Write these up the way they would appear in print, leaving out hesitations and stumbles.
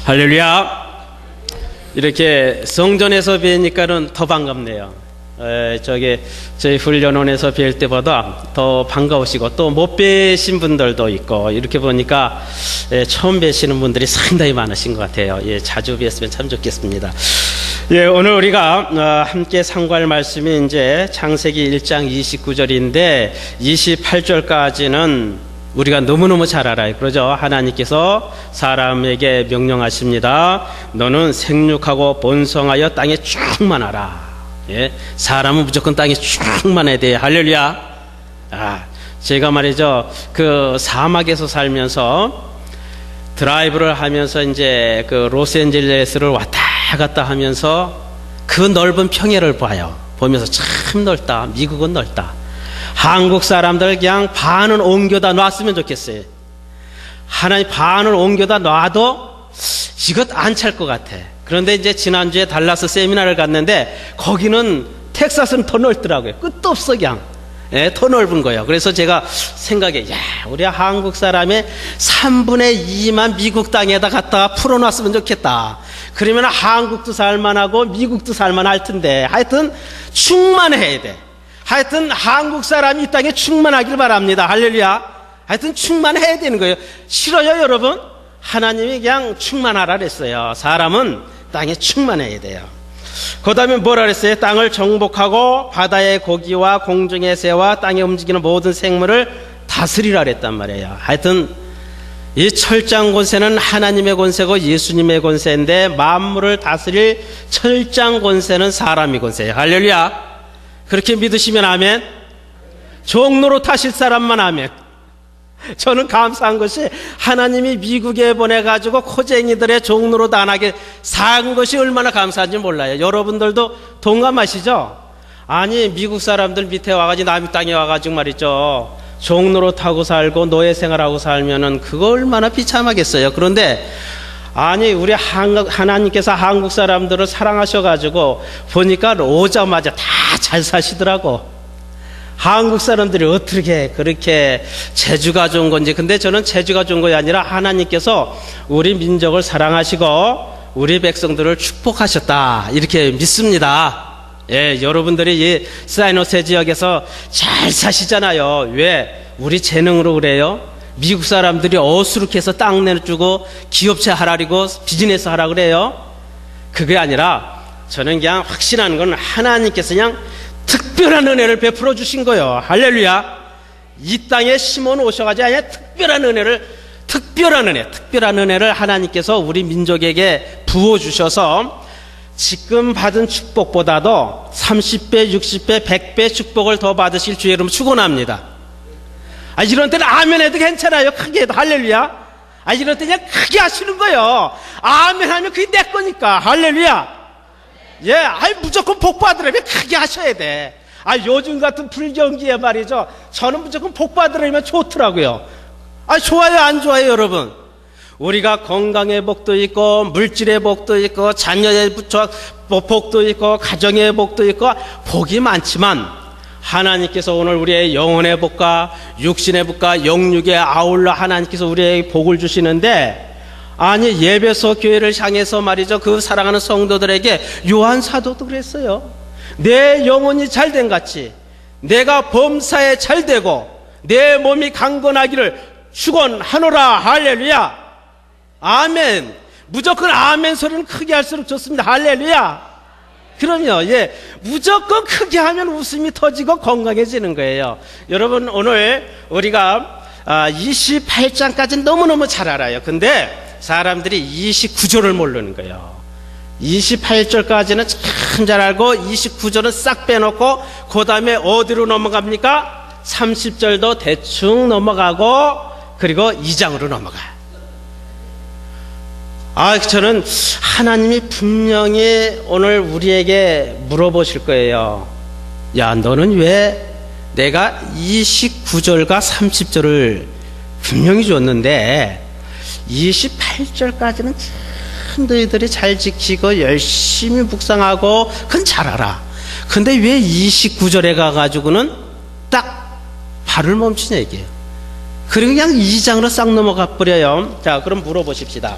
할렐루야. 이렇게 성전에서 뵈니까는 더 반갑네요. 저희 훈련원에서 뵐 때보다 더 반가우시고 또 못 뵈신 분들도 있고 이렇게 보니까 처음 뵈시는 분들이 상당히 많으신 것 같아요. 자주 뵀으면 참 좋겠습니다. 오늘 우리가 함께 상고할 말씀이 이제 창세기 1장 29절인데 28절까지는 우리가 너무너무 잘 알아요. 그러죠? 하나님께서 사람에게 명령하십니다. 너는 생육하고 번성하여 땅에 충만하라. 사람은 무조건 땅에 충만해야 돼요. 할렐루야. 제가 말이죠, 그 사막에서 살면서 드라이브를 하면서 이제 그 로스앤젤레스를 왔다 갔다 하면서 그 넓은 평야를 보면서 참 넓다. 미국은 넓다. 한국 사람들 그냥 반은 옮겨다 놨으면 좋겠어요. 하나님 반을 옮겨다 놔도 이것 안 찰 것 같아. 그런데 이제 지난주에 달라스 세미나를 갔는데 거기는 텍사스는 더 넓더라고요. 끝도 없어 그냥. 더 넓은 거예요. 그래서 제가 생각해, 우리 한국 사람의 3분의 2만 미국 땅에다 갖다가 풀어놨으면 좋겠다. 그러면 한국도 살만하고 미국도 살만할 텐데 하여튼 충만해야 돼. 하여튼 한국 사람이 이 땅에 충만하길 바랍니다. 할렐루야. 하여튼 충만해야 되는 거예요. 싫어요 여러분? 하나님이 그냥 충만하라 그랬어요. 사람은 땅에 충만해야 돼요. 그 다음에 뭐라 그랬어요? 땅을 정복하고 바다의 고기와 공중의 새와 땅에 움직이는 모든 생물을 다스리라 그랬단 말이에요. 하여튼 이 철장 권세는 하나님의 권세고 예수님의 권세인데 만물을 다스릴 철장 권세는 사람의 권세예요. 할렐루야. 그렇게 믿으시면 아멘. 종로로 타실 사람만 아멘. 저는 감사한 것이 하나님이 미국에 보내가지고 코쟁이들의 종로로 단하게 산 것이 얼마나 감사한지 몰라요. 여러분들도 동감하시죠? 아니 미국 사람들 밑에 와가지고 남의 땅에 와가지고 말이죠, 종로로 타고 살고 노예 생활하고 살면은 그거 얼마나 비참하겠어요. 그런데 아니 우리 하나님께서 한국 사람들을 사랑하셔가지고 보니까 오자마자 다 잘 사시더라고. 한국 사람들이 어떻게 그렇게 재주가 좋은 건지. 근데 저는 재주가 좋은 것이 아니라 하나님께서 우리 민족을 사랑하시고 우리 백성들을 축복하셨다 이렇게 믿습니다. 여러분들이 이 사이노세 지역에서 잘 사시잖아요. 왜? 우리 재능으로 그래요? 미국 사람들이 어수룩해서 땅 내주고 기업체 하라리고 비즈니스 하라 그래요? 그게 아니라 저는 그냥 확신하는 건 하나님께서 그냥 특별한 은혜를 베풀어 주신 거예요. 할렐루야. 이 땅에 심어 놓으셔가지고 아니야, 특별한 은혜를 하나님께서 우리 민족에게 부어 주셔서 지금 받은 축복보다도 30배, 60배, 100배 축복을 더 받으실 주의 이름 축원합니다. 이런 때는 아멘 해도 괜찮아요. 크게 해도. 할렐루야. 이런 때 그냥 크게 하시는 거예요. 아멘 하면 그게 내 거니까. 할렐루야. 무조건 복 받으려면 크게 하셔야 돼. 요즘 같은 불경기에 말이죠, 저는 무조건 복 받으려면 좋더라고요. 좋아요 안 좋아요 여러분? 우리가 건강의 복도 있고 물질의 복도 있고 자녀의 복도 있고 가정의 복도 있고 복이 많지만 하나님께서 오늘 우리의 영혼의 복과 육신의 복과 영육에 아울러 하나님께서 우리에게 복을 주시는데, 아니 예배소 교회를 향해서 말이죠, 그 사랑하는 성도들에게 요한 사도도 그랬어요. 내 영혼이 잘된 같이 내가 범사에 잘되고 내 몸이 강건하기를 축원하노라. 할렐루야. 아멘. 무조건 아멘 소리는 크게 할수록 좋습니다. 할렐루야. 그럼요. 무조건 크게 하면 웃음이 터지고 건강해지는 거예요. 여러분 오늘 우리가 28장까지는 너무너무 잘 알아요. 근데 사람들이 29절을 모르는 거예요. 28절까지는 참 잘 알고 29절은 싹 빼놓고 그 다음에 어디로 넘어갑니까? 30절도 대충 넘어가고 그리고 2장으로 넘어가요. 저는 하나님이 분명히 오늘 우리에게 물어보실 거예요. 너는 왜 내가 29절과 30절을 분명히 줬는데 28절까지는 참 너희들이 잘 지키고 열심히 묵상하고 그건 잘 알아. 근데 왜 29절에 가가지고는 딱 발을 멈추냐 이게요. 그리고 그냥 2장으로 싹 넘어가 버려요. 자, 그럼 물어보십시다.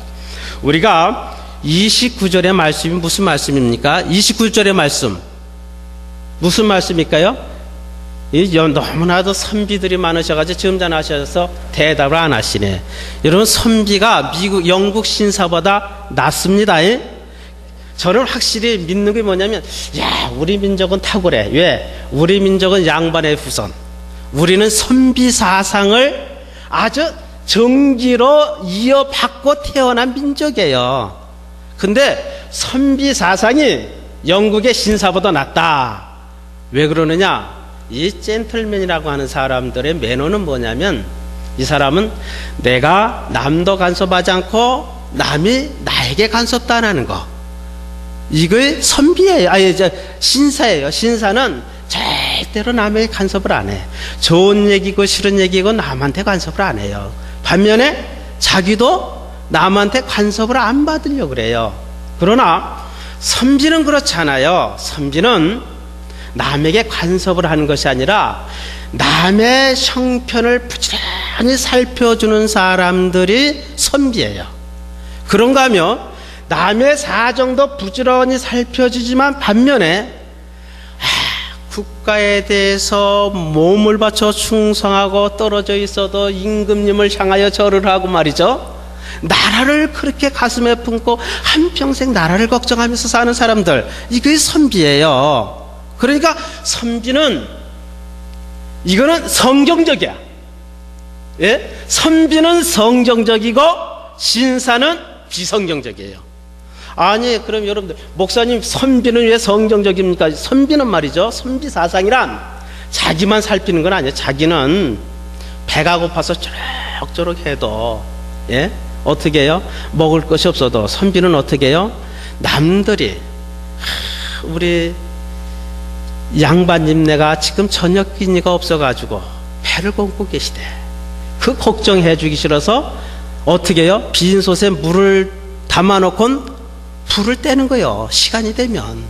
우리가 29절의 말씀이 무슨 말씀입니까? 29절의 말씀 무슨 말씀일까요? 너무나도 선비들이 많으셔가지고 점잖으셔서 대답을 안 하시네. 여러분, 선비가 영국 신사보다 낫습니다. 저는 확실히 믿는 게 뭐냐면, 우리 민족은 탁월해. 왜? 우리 민족은 양반의 후손. 우리는 선비 사상을 아주 정기로 이어받고 태어난 민족이에요. 근데 선비 사상이 영국의 신사보다 낫다. 왜 그러느냐? 이 젠틀맨이라고 하는 사람들의 매너는 뭐냐면, 이 사람은 내가 남도 간섭하지 않고 남이 나에게 간섭도 안 하는 거. 이게 선비예요. 신사예요. 신사는 절대로 남에게 간섭을 안 해. 좋은 얘기고 싫은 얘기고 남한테 간섭을 안 해요. 반면에 자기도 남한테 간섭을 안 받으려고 그래요. 그러나 선비는 그렇잖아요. 선비는 남에게 간섭을 하는 것이 아니라 남의 형편을 부지런히 살펴주는 사람들이 선비예요. 그런가 하면 남의 사정도 부지런히 살펴주지만 반면에 국가에 대해서 몸을 바쳐 충성하고 떨어져 있어도 임금님을 향하여 절을 하고 말이죠. 나라를 그렇게 가슴에 품고 한평생 나라를 걱정하면서 사는 사람들, 이게 선비예요. 그러니까 선비는 이거는 성경적이야. 선비는 성경적이고 신사는 비성경적이에요. 아니, 그럼 여러분들, 목사님, 선비는 왜 성경적입니까? 선비는 말이죠, 선비 사상이란 자기만 살피는 건 아니에요. 자기는 배가 고파서 쪼록쪼록 해도 어떻게 해요? 먹을 것이 없어도 선비는 어떻게 해요? 남들이 우리 양반님네가 지금 저녁 끼니가 없어가지고 배를 굶고 계시대. 그 걱정해 주기 싫어서 어떻게 해요? 빈솥에 물을 담아놓고 불을 떼는 거예요. 시간이 되면.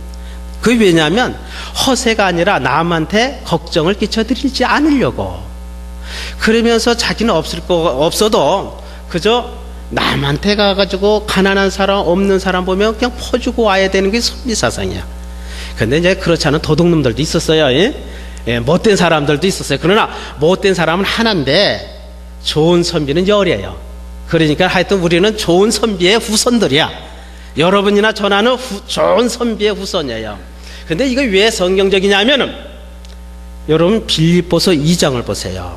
그게 왜냐하면 허세가 아니라 남한테 걱정을 끼쳐드리지 않으려고. 그러면서 자기는 없어도 그저 남한테 가가지고 가난한 사람, 없는 사람 보면 그냥 퍼주고 와야 되는 게 선비사상이야. 근데 이제 그렇지 않은 도둑놈들도 있었어요. 못된 사람들도 있었어요. 그러나 못된 사람은 하나인데 좋은 선비는 열이에요. 그러니까 하여튼 우리는 좋은 선비의 후손들이야. 여러분이나 저나는 좋은 선비의 후손이에요. 근데 이거 왜 성경적이냐면은, 여러분 빌립보서 2장을 보세요.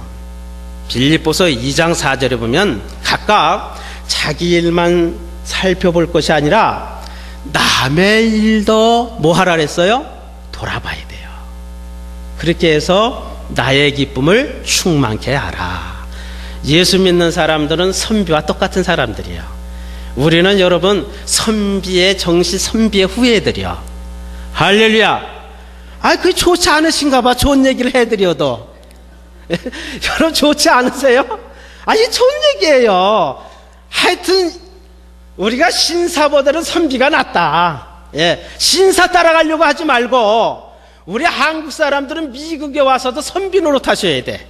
빌립보서 2장 4절에 보면 각각 자기 일만 살펴볼 것이 아니라 남의 일도 뭐 하라 그랬어요? 돌아봐야 돼요. 그렇게 해서 나의 기쁨을 충만케 하라. 예수 믿는 사람들은 선비와 똑같은 사람들이에요. 우리는 여러분 선비의 정시, 선비의 후예들이요. 할렐루야. 그게 좋지 않으신가 봐. 좋은 얘기를 해드려도. 여러분 좋지 않으세요? 좋은 얘기예요. 하여튼 우리가 신사보다는 선비가 낫다. 신사 따라가려고 하지 말고, 우리 한국 사람들은 미국에 와서도 선비 노릇하셔야 돼.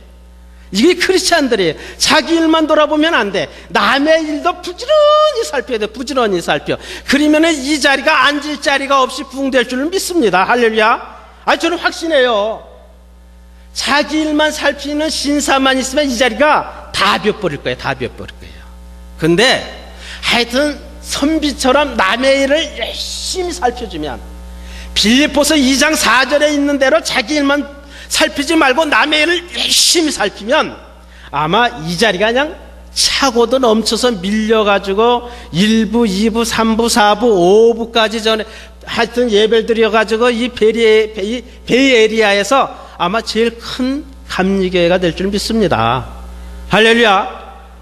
이게 크리스찬들이에요. 자기 일만 돌아보면 안 돼. 남의 일도 부지런히 살펴야 돼. 부지런히 살펴. 그러면 이 자리가 앉을 자리가 없이 붕될 줄을 믿습니다. 할렐루야. 저는 확신해요. 자기 일만 살피는 신사만 있으면 이 자리가 다 비워버릴 거예요. 다 비워버릴 거예요. 근데 하여튼 선비처럼 남의 일을 열심히 살펴주면, 빌립보서 2장 4절에 있는 대로 자기 일만 살피지 말고 남의 일을 열심히 살피면 아마 이 자리가 그냥 차고도 넘쳐서 밀려가지고 1부, 2부, 3부, 4부, 5부까지 전에 하여튼 예배를 드려가지고 이 베이 에리아에서 아마 제일 큰 감리교회가 될 줄 믿습니다. 할렐루야.